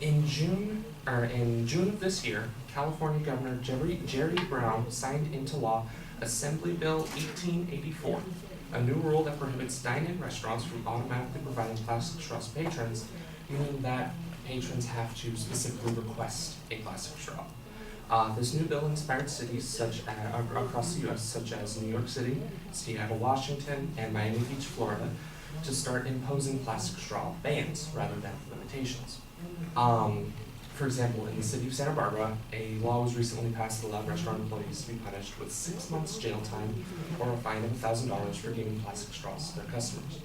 In June of this year, California Governor Jerry Brown signed into law Assembly Bill 1884, a new rule that prohibits dine-in restaurants from automatically providing plastic straws to patrons, meaning that patrons have to specifically request a plastic straw. This new bill inspired cities across the U.S., such as New York City, Seattle, Washington, and Miami Beach, Florida, to start imposing plastic straw bans rather than limitations. For example, in the city of Santa Barbara, a law was recently passed that allowed restaurant employees to be punished with 6 months jail time or a fine of $1,000 for giving plastic straws to their customers.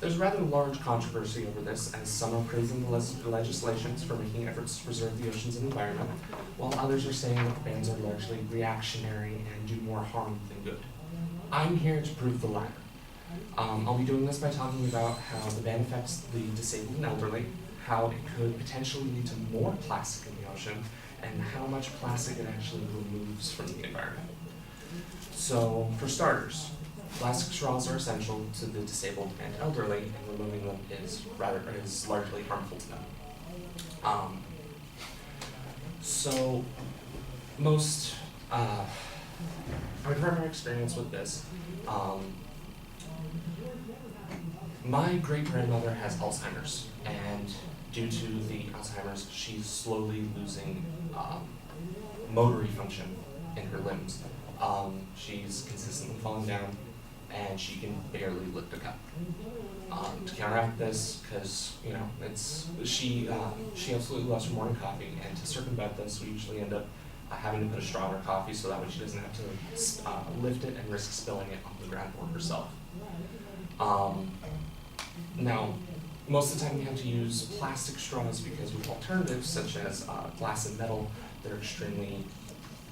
There's a rather large controversy over this, as some are praising the legislations for making efforts to preserve the oceans and environment, while others are saying that the bans are largely reactionary and do more harm than good. I'm here to prove the latter. I'll be doing this by talking about how the ban affects the disabled and elderly, how it could potentially lead to more plastic in the ocean, and how much plastic it actually removes from the environment. So, for starters, plastic straws are essential to the disabled and elderly, and removing them is largely harmful to them. My primary experience with this, my great-grandmother has Alzheimer's, and due to the Alzheimer's, she's slowly losing motory function in her limbs. She's consistently falling down, and she can barely lift a cup. To counteract this, because she absolutely loves her morning coffee, and to circumvent this, we usually end up having to put a straw in her coffee so that way she doesn't have to lift it and risk spilling it on the ground or herself. Now, most of the time we have to use plastic straws because with alternatives such as glass and metal, they're extremely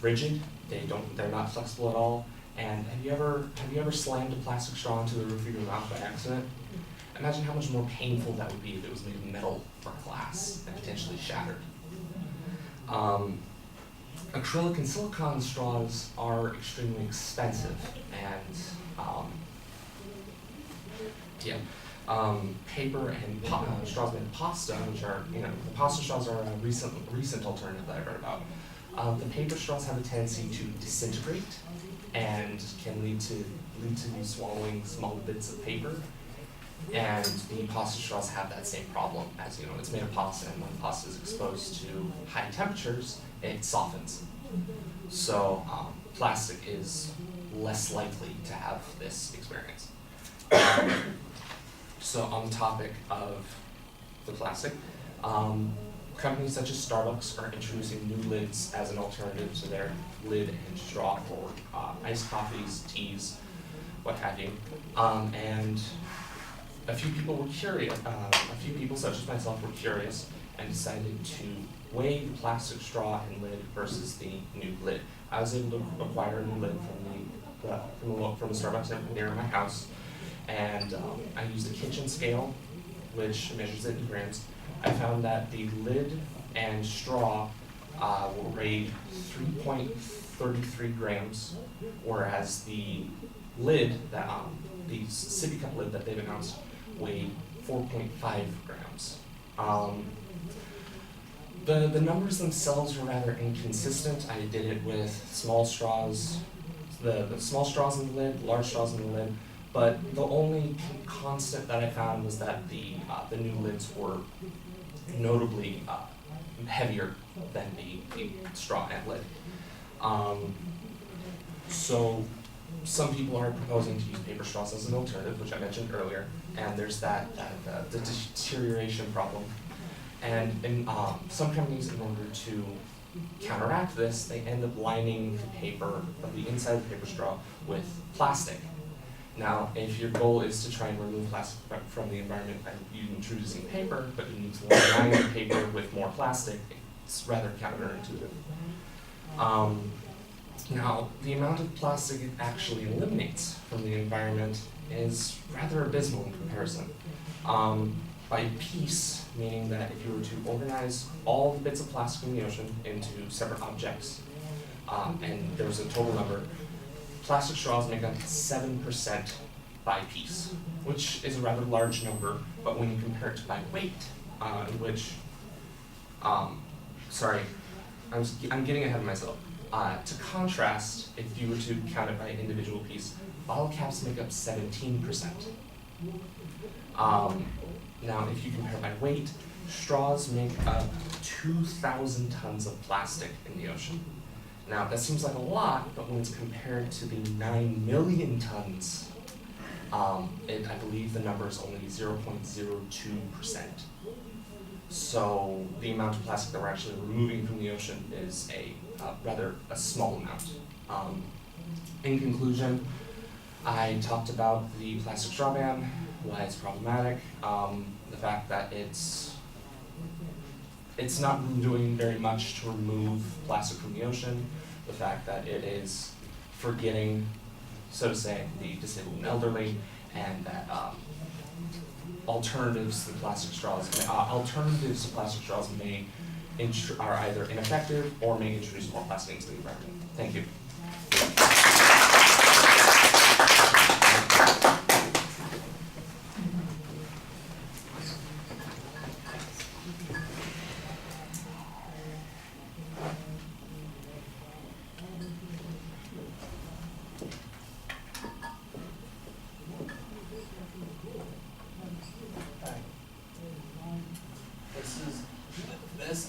rigid. They're not flexible at all. And have you ever slammed a plastic straw into the roof of your mouth by accident? Imagine how much more painful that would be if it was made of metal or glass and potentially shattered. Acrylic and silicone straws are extremely expensive, and paper and straws made of pasta, which are, the pasta straws are a recent alternative that I read about. The paper straws have a tendency to disintegrate and can lead to you swallowing small bits of paper. And the pasta straws have that same problem, as it's made of pasta, and when pasta is exposed to high temperatures, it softens. So plastic is less likely to have this experience. So on the topic of the plastic, companies such as Starbucks are introducing new lids as an alternative to their lid and straw for iced coffees, teas, what have you. And a few people such as myself were curious and decided to weigh the plastic straw and lid versus the new lid. I was able to acquire a new lid from the Starbucks near my house, and I used a kitchen scale, which measures it in grams. I found that the lid and straw will weigh 3.33 grams, whereas the lid, the sippy cup lid that they've announced, weighed 4.5 grams. The numbers themselves were rather inconsistent. I did it with small straws, the small straws in the lid, large straws in the lid, but the only constant that I found was that the new lids were notably heavier than the straw and lid. So some people are proposing to use paper straws as an alternative, which I mentioned earlier, and there's the deterioration problem. And in some companies, in order to counteract this, they end up lining the inside of the paper straw with plastic. Now, if your goal is to try and remove plastic from the environment by introducing paper, but you need to line the paper with more plastic, it's rather counterintuitive. Now, the amount of plastic it actually eliminates from the environment is rather abysmal in comparison. By piece, meaning that if you were to organize all the bits of plastic in the ocean into separate objects, and there was a total number, plastic straws make up 7% by piece, which is a rather large number, but when you compare it to by weight, in which, sorry, I'm getting ahead of myself. To contrast, if you were to count it by individual piece, bottle caps make up 17%. Now, if you compare by weight, straws make up 2,000 tons of plastic in the ocean. Now, that seems like a lot, but when it's compared to the 9 million tons, I believe the number is only 0.02%. So the amount of plastic that we're actually removing from the ocean is rather a small amount. In conclusion, I talked about the plastic straw ban, why it's problematic, the fact that it's not doing very much to remove plastic from the ocean, the fact that it is forgetting, so to say, the disabled and elderly, and that alternatives to plastic straws are either ineffective or may introduce more plastic into the environment. Thank you.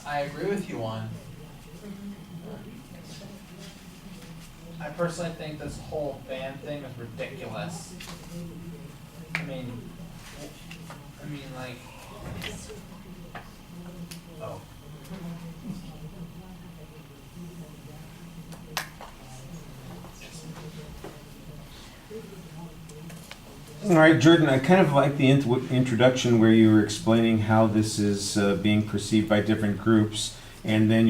I agree with you on. I personally think this whole ban thing is ridiculous. I mean, like, oh. All right, Geordyn, I kind of like the introduction where you were explaining how this is being perceived by different groups, and then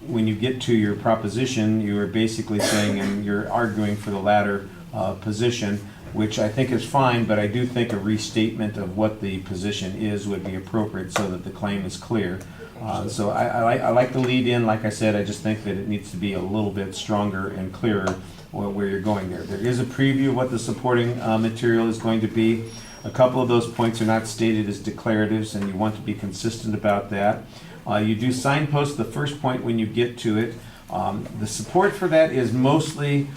when you get to your proposition, you are basically saying, and you're arguing for the latter position, which I think is fine, but I do think a restatement of what the position is would be appropriate so that the claim is clear. So I like the lead in. Like I said, I just think that it needs to be a little bit stronger and clearer where you're going there. There is a preview of what the supporting material is going to be. A couple of those points are not stated as declaratives, and you want to be consistent about that. You do signpost the first point when you get to it. The support for that is mostly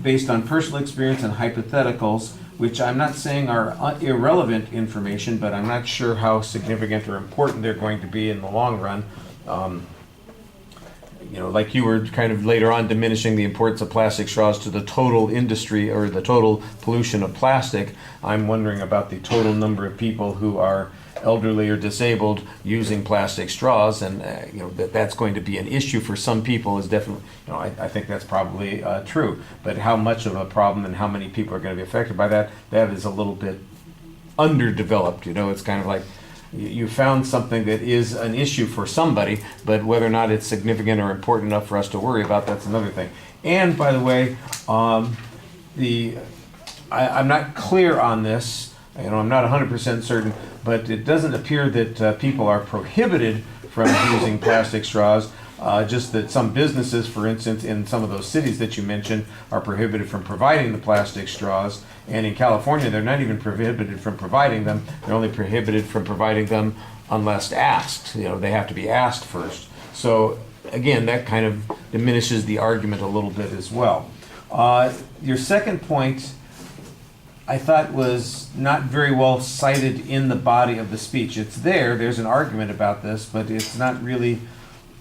based on personal experience and hypotheticals, which I'm not saying are irrelevant information, but I'm not sure how significant or important they're going to be in the long run. You know, like you were kind of later on diminishing the importance of plastic straws to the total industry or the total pollution of plastic. I'm wondering about the total number of people who are elderly or disabled using plastic straws, and you know, that's going to be an issue for some people is definitely, you know, I think that's probably true. But how much of a problem and how many people are going to be affected by that is a little bit underdeveloped. You know, it's kind of like you found something that is an issue for somebody, but whether or not it's significant or important enough for us to worry about, that's another thing. And by the way, I'm not clear on this. You know, I'm not 100% certain, but it doesn't appear that people are prohibited from using plastic straws. Just that some businesses, for instance, in some of those cities that you mentioned, are prohibited from providing the plastic straws. And in California, they're not even prohibited from providing them. They're only prohibited from providing them unless asked. You know, they have to be asked first. So again, that kind of diminishes the argument a little bit as well. Your second point, I thought, was not very well cited in the body of the speech. It's there's an argument about this, but it's not really,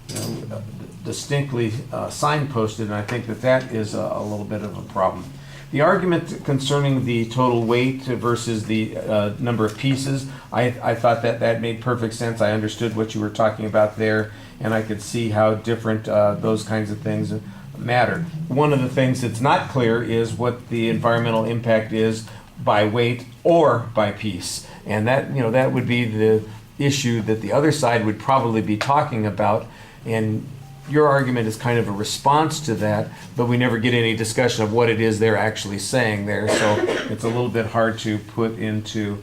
you know, distinctly signposted, and I think that is a little bit of a problem. The argument concerning the total weight versus the number of pieces, I thought that made perfect sense. I understood what you were talking about there, and I could see how different those kinds of things matter. One of the things that's not clear is what the environmental impact is by weight or by piece, and that, you know, that would be the issue that the other side would probably be talking about, and your argument is kind of a response to that, but we never get any discussion of what it is they're actually saying there, so it's a little bit hard to put into,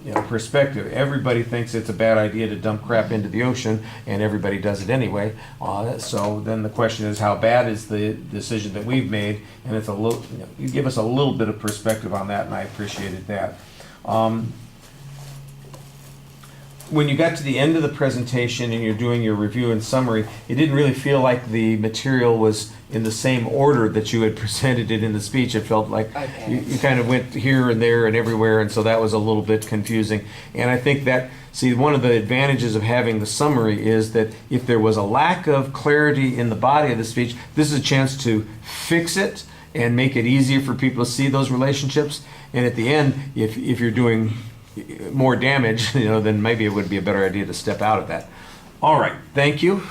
you know, perspective. Everybody thinks it's a bad idea to dump crap into the ocean, and everybody does it anyway. So then the question is, how bad is the decision that we've made? And it's a little, you know, you give us a little bit of perspective on that, and I appreciated that. when you got to the end of the presentation and you're doing your review and summary, it didn't really feel like the material was in the same order that you had presented it in the speech. It felt like you kind of went here and there and everywhere, and so that was a little bit confusing. And I think that, see, one of the advantages of having the summary is that if there was a lack of clarity in the body of the speech, this is a chance to fix it and make it easier for people to see those relationships. And at the end, if you're doing more damage, then maybe it would be a better idea to step out of that. All right, thank you.